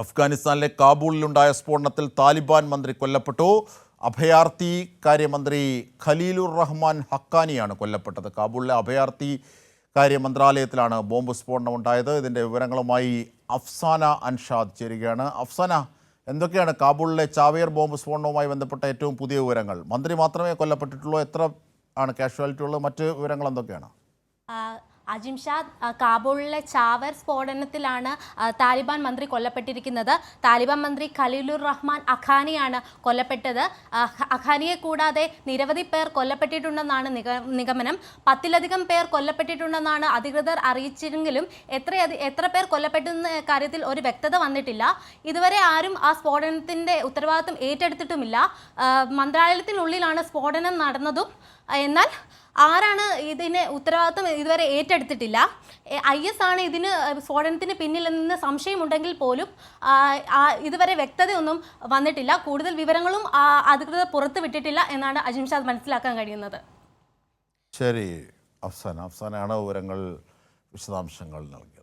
അഫ്ഗാനിസ്ഥാനിലെ കാബൂളിലുണ്ടായ സ്ഫോടനത്തിൽ താലിബാൻ മന്ത്രി കൊല്ലപ്പെട്ടു. അഭയാർത്ഥി കാര്യമന്ത്രി ഖലീലുർ റഹ്മാൻ ഹക്കാനിയാണ് കൊല്ലപ്പെട്ടത്. കാബൂളിലെ അഭയാർത്ഥി കാര്യ മന്ത്രാലയത്തിലാണ് ബോംബ് സ്ഫോടനം ഉണ്ടായത്. ഇതിൻ്റെ വിവരങ്ങളുമായി അഫ്സാന അൻഷാദ് ചേരുകയാണ്. അഫ്സാന, എന്തൊക്കെയാണ് കാബൂളിലെ ചാവേർ ബോംബ് സ്ഫോടനവുമായി ബന്ധപ്പെട്ട ഏറ്റവും പുതിയ വിവരങ്ങൾ? മന്ത്രി മാത്രമേ കൊല്ലപ്പെട്ടിട്ടുള്ളൂ, എത്ര ആണ് കാഷ്വാലിറ്റി ഉള്ളത്? മറ്റ് വിവരങ്ങൾ എന്തൊക്കെയാണ്? അജിംഷാദ്, കാബൂളിലെ ചാവേർ സ്ഫോടനത്തിലാണ് താലിബാൻ മന്ത്രി കൊല്ലപ്പെട്ടിരിക്കുന്നത്. താലിബാൻ മന്ത്രി ഖലീലുർ റഹ്മാൻ അഖാനിയാണ് കൊല്ലപ്പെട്ടത്. അഖാനിയെ കൂടാതെ നിരവധി പേർ കൊല്ലപ്പെട്ടിട്ടുണ്ടെന്നാണ് നിഗമനം. 10-ലധികം പേർ കൊല്ലപ്പെട്ടിട്ടുണ്ടെന്നാണ് അധികൃതർ അറിയിച്ചെങ്കിലും എത്ര പേർ കൊല്ലപ്പെട്ടെന്ന കാര്യത്തിൽ ഒരു വ്യക്തത വന്നിട്ടില്ല. ഇതുവരെ ആരും ആ സ്ഫോടനത്തിൻ്റെ ഉത്തരവാദിത്വം ഏറ്റെടുത്തിട്ടുമില്ല. മന്ത്രാലയത്തിനുള്ളിലാണ് സ്ഫോടനം നടന്നതും. എന്നാൽ ആരാണ് ഇതിന് ഉത്തരവാദിത്വം ഇതുവരെ ഏറ്റെടുത്തിട്ടില്ല. IS ആണ് ഇതിന് സ്ഫോടനത്തിന് പിന്നിൽ നിന്ന് സംശയമുണ്ടെങ്കിൽ പോലും ഇതുവരെ വ്യക്തതയൊന്നും വന്നിട്ടില്ല. കൂടുതൽ വിവരങ്ങളും അധികൃതർ പുറത്തു വിട്ടിട്ടില്ല എന്നാണ് അജിംഷാദ് മനസ്സിലാക്കാൻ കഴിയുന്നത്. ശരി, അഫ്സാനയാണ് വിവരങ്ങൾ, വിശദാംശങ്ങൾ നൽകി.